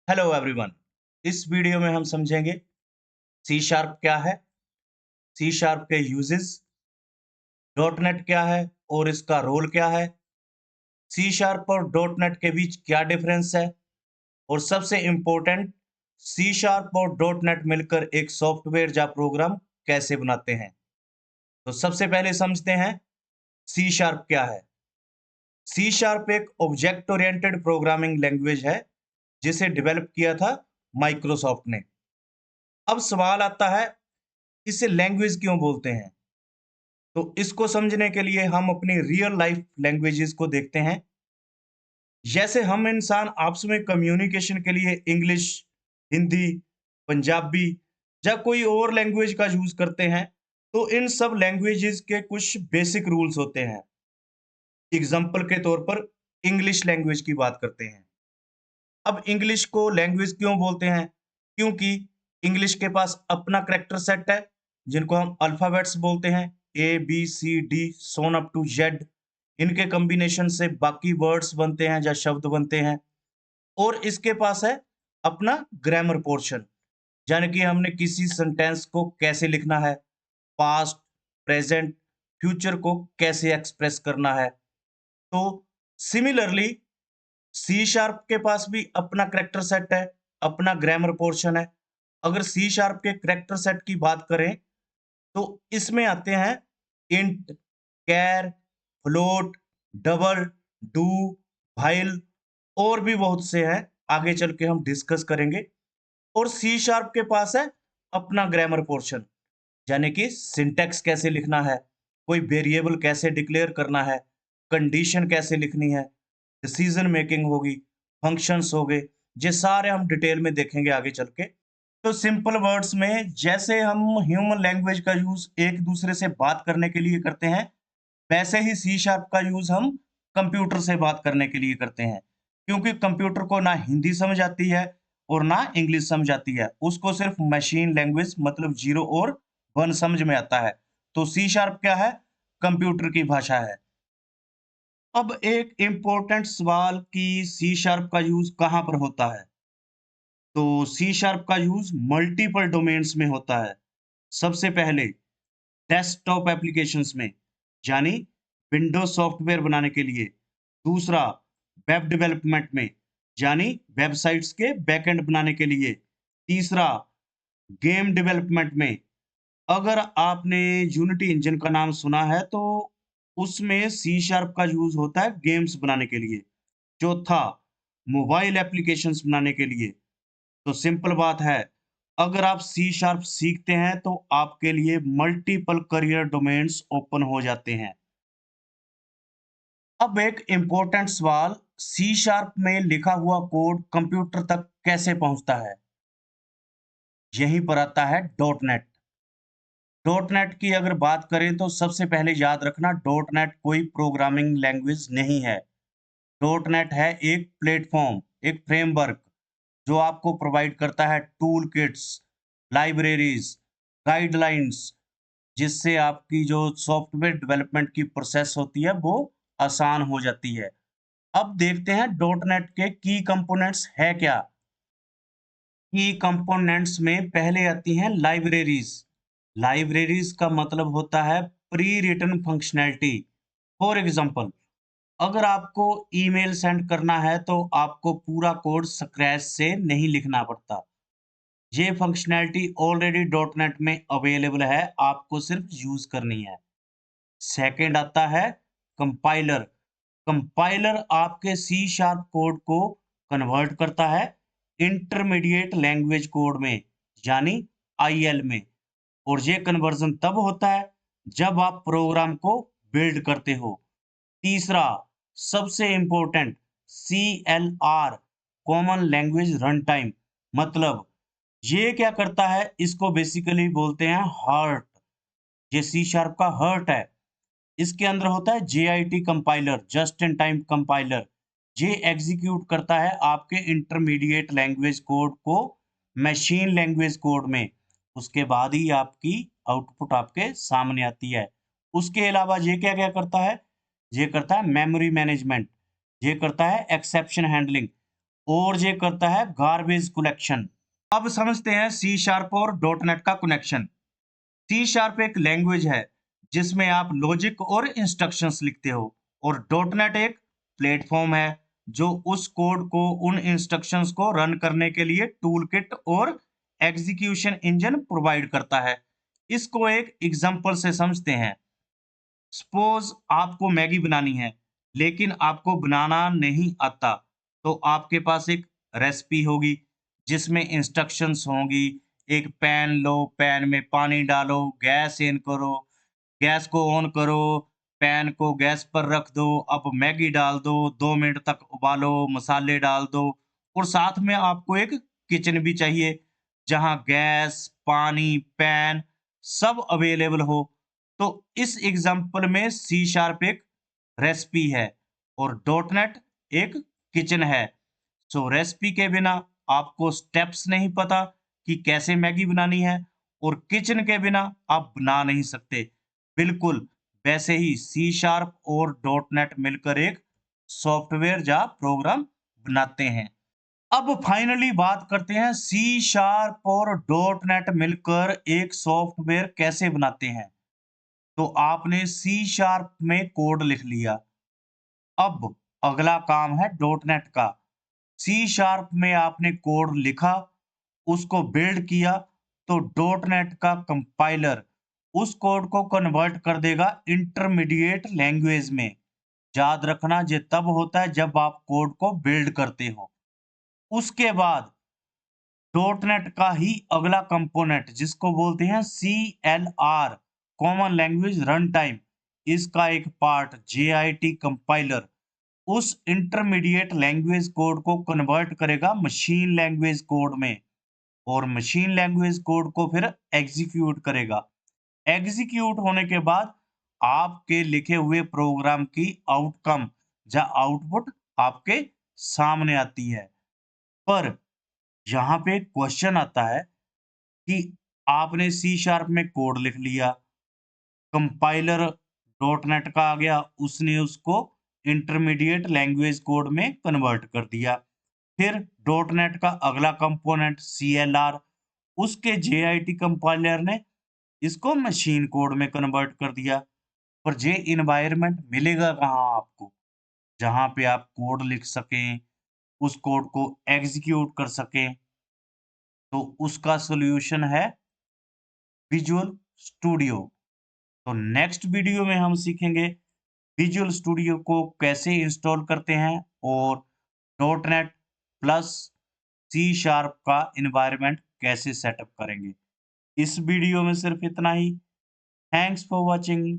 Hello everyone. इस video में हम समझेंगे सी शार्प क्या है, सी शार्प के यूजेस, डॉट नेट क्या है और इसका रोल क्या है, सी शार्प और डॉट नेट के बीच क्या डिफरेंस है और सबसे इम्पोर्टेंट, सी शार्प और डॉट नेट मिलकर एक सॉफ्टवेयर या प्रोग्राम कैसे बनाते हैं। तो सबसे पहले समझते हैं सी शार्प क्या है। सी शार्प एक ऑब्जेक्ट ओरिएंटेड प्रोग्रामिंग लैंग्वेज है जिसे डेवलप किया था माइक्रोसॉफ्ट ने। अब सवाल आता है, इसे लैंग्वेज क्यों बोलते हैं? तो इसको समझने के लिए हम अपनी रियल लाइफ लैंग्वेजेस को देखते हैं। जैसे हम इंसान आपस में कम्युनिकेशन के लिए इंग्लिश, हिंदी, पंजाबी या कोई और लैंग्वेज का यूज करते हैं, तो इन सब लैंग्वेजेस के कुछ बेसिक रूल्स होते हैं। एग्जाम्पल के तौर पर इंग्लिश लैंग्वेज की बात करते हैं। अब इंग्लिश को लैंग्वेज क्यों बोलते हैं? क्योंकि इंग्लिश के पास अपना कैरेक्टर सेट है, जिनको हम अल्फाबेट्स बोलते हैं, A B C D so on up to Z. इनके कॉम्बिनेशन से बाकी वर्ड्स बनते हैं या शब्द बनते हैं। और इसके पास है अपना ग्रामर पोर्शन, यानी कि हमने किसी सेंटेंस को कैसे लिखना है, पास्ट, प्रेजेंट, फ्यूचर को कैसे एक्सप्रेस करना है। तो सिमिलरली सी शार्प के पास भी अपना कैरेक्टर सेट है, अपना ग्रामर पोर्शन है। अगर सी शार्प के कैरेक्टर सेट की बात करें, तो इसमें आते हैं int, char, float, double, do, while और भी बहुत से हैं। आगे चल के हम डिस्कस करेंगे। और सी शार्प के पास है अपना ग्रामर पोर्शन, यानी कि सिंटैक्स कैसे लिखना है, कोई वेरिएबल कैसे डिक्लेयर करना है, कंडीशन कैसे लिखनी है, डिसीजन मेकिंग होगी, फंक्शंस हो गए। ये सारे हम डिटेल में देखेंगे आगे चल के। तो सिंपल वर्ड्स में, जैसे हम ह्यूमन लैंग्वेज का यूज एक दूसरे से बात करने के लिए करते हैं, वैसे ही सी शार्प का यूज हम कंप्यूटर से बात करने के लिए करते हैं। क्योंकि कंप्यूटर को ना हिंदी समझ आती है और ना इंग्लिश समझ आती है, उसको सिर्फ मशीन लैंग्वेज मतलब जीरो और वन समझ में आता है। तो सी शार्प क्या है? कंप्यूटर की भाषा है। अब एक इम्पोर्टेंट सवाल कि सी शार्प का यूज कहाँ पर होता है? तो सी शार्प का यूज मल्टीपल डोमेन्स में होता है। सबसे पहले डेस्कटॉप एप्लीकेशंस में, यानी विंडोज सॉफ्टवेयर बनाने के लिए। दूसरा, वेब डेवलपमेंट में, यानी वेबसाइट्स के बैकएंड बनाने के लिए। तीसरा, गेम डेवलपमेंट में। अगर आपने यूनिटी इंजन का नाम सुना है, तो उसमें सी शार्प का यूज होता है गेम्स बनाने के लिए। चौथा, मोबाइल एप्लीकेशंस बनाने के लिए। तो सिंपल बात है, अगर आप सी शार्प सीखते हैं तो आपके लिए मल्टीपल करियर डोमेन्स ओपन हो जाते हैं। अब एक इम्पोर्टेंट सवाल, सी शार्प में लिखा हुआ कोड कंप्यूटर तक कैसे पहुंचता है? यहीं पर आता है डॉट नेट। डॉट नेट की अगर बात करें, तो सबसे पहले याद रखना, डॉट नेट कोई प्रोग्रामिंग लैंग्वेज नहीं है। डॉट नेट है एक प्लेटफॉर्म, एक फ्रेमवर्क, जो आपको प्रोवाइड करता है टूल किट्स, लाइब्रेरीज, गाइडलाइंस, जिससे आपकी जो सॉफ्टवेयर डेवलपमेंट की प्रोसेस होती है वो आसान हो जाती है। अब देखते हैं डॉट नेट के की कंपोनेंट्स है क्या। की कंपोनेंट्स में पहले आती हैं लाइब्रेरीज। लाइब्रेरीज का मतलब होता है pre written functionality. For example, अगर आपको ईमेल सेंड करना है, तो आपको पूरा कोड स्क्रैच से नहीं लिखना पड़ता। ये फंक्शनैलिटी ऑलरेडी डॉट नेट में अवेलेबल है, आपको सिर्फ यूज करनी है। सेकंड आता है कंपाइलर। कंपाइलर आपके सी शार्प कोड को कन्वर्ट करता है इंटरमीडिएट लैंग्वेज कोड में, यानी आईएल में। और ये कन्वर्जन तब होता है जब आप प्रोग्राम को बिल्ड करते हो। तीसरा, सबसे important, C L R, common language run time. मतलब ये क्या करता है, इसको बेसिकली बोलते हैं हार्ट। ये सी शार्प का हार्ट है। इसके अंदर होता है JIT compiler, just in time compiler. ये एग्जीक्यूट करता है आपके इंटरमीडिएट लैंग्वेज कोड को मशीन लैंग्वेज कोड में। उसके बाद ही आपकी आउटपुट आपके सामने आती है। उसके अलावा ये क्या क्या करता है? ये करता है मेमोरी मैनेजमेंट, ये करता है एक्सेप्शन हैंडलिंग। और ये करता है गार्बेज कलेक्शन। अब समझते हैं सी शार्प और डॉट नेट का कनेक्शन। सी शार्प एक लैंग्वेज है जिसमें आप लॉजिक और इंस्ट्रक्शंस लिखते हो, और डॉट नेट एक प्लेटफॉर्म है जो उस कोड को, उन इंस्ट्रक्शंस को रन करने के लिए टूल किट और एग्जीक्यूशन इंजन प्रोवाइड करता है। इसको एक एग्जांपल से समझते हैं। सपोज आपको मैगी बनानी है, लेकिन आपको बनाना नहीं आता, तो आपके पास एक रेसिपी होगी जिसमें इंस्ट्रक्शंस होंगी। एक पैन लो, पैन में पानी डालो, गैस ऑन करो, गैस को ऑन करो, पैन को गैस पर रख दो, अब मैगी डाल दो, 2 मिनट तक उबालो, मसाले डाल दो। और साथ में आपको एक किचन भी चाहिए जहां गैस, पानी, पैन सब अवेलेबल हो। तो इस एग्जांपल में सी शार्प एक रेसिपी है और डॉट नेट एक किचन है। सो रेसिपी के बिना आपको स्टेप्स नहीं पता कि कैसे मैगी बनानी है, और किचन के बिना आप बना नहीं सकते। बिल्कुल वैसे ही सी शार्प और डॉट नेट मिलकर एक सॉफ्टवेयर या प्रोग्राम बनाते हैं। अब फाइनली बात करते हैं सी शार्प और डॉट नेट मिलकर एक सॉफ्टवेयर कैसे बनाते हैं। तो आपने सी शार्प में कोड लिख लिया। अब अगला काम है डॉट नेट का। सी शार्प में आपने कोड लिखा, उसको बिल्ड किया, तो डॉट नेट का कंपाइलर उस कोड को कन्वर्ट कर देगा इंटरमीडिएट लैंग्वेज में। याद रखना, ये तब होता है जब आप कोड को बिल्ड करते हो। उसके बाद डॉट नेट का ही अगला कंपोनेंट जिसको बोलते हैं CLR, common language run time, इसका एक पार्ट JIT कंपाइलर उस इंटरमीडिएट लैंग्वेज कोड को कन्वर्ट करेगा मशीन लैंग्वेज कोड में, और मशीन लैंग्वेज कोड को फिर एग्जीक्यूट करेगा। एग्जीक्यूट होने के बाद आपके लिखे हुए प्रोग्राम की आउटकम या आउटपुट आपके सामने आती है। पर यहाँ पे क्वेश्चन आता है कि आपने सी शार्प में कोड लिख लिया, कंपाइलर डॉट नेट का आ गया, उसने उसको इंटरमीडिएट लैंग्वेज कोड में कन्वर्ट कर दिया। फिर डॉट नेट का अगला कंपोनेंट CLR, उसके JIT कंपाइलर ने इसको मशीन कोड में कन्वर्ट कर दिया। पर ये इन्वायरमेंट मिलेगा कहाँ आपको, जहाँ पे आप कोड लिख सकें, उस कोड को एग्जीक्यूट कर सकें? तो उसका सॉल्यूशन है विजुअल स्टूडियो। तो नेक्स्ट वीडियो में हम सीखेंगे विजुअल स्टूडियो को कैसे इंस्टॉल करते हैं, और dot net plus C sharp का इन्वायरमेंट कैसे सेटअप करेंगे। इस वीडियो में सिर्फ इतना ही। Thanks for watching.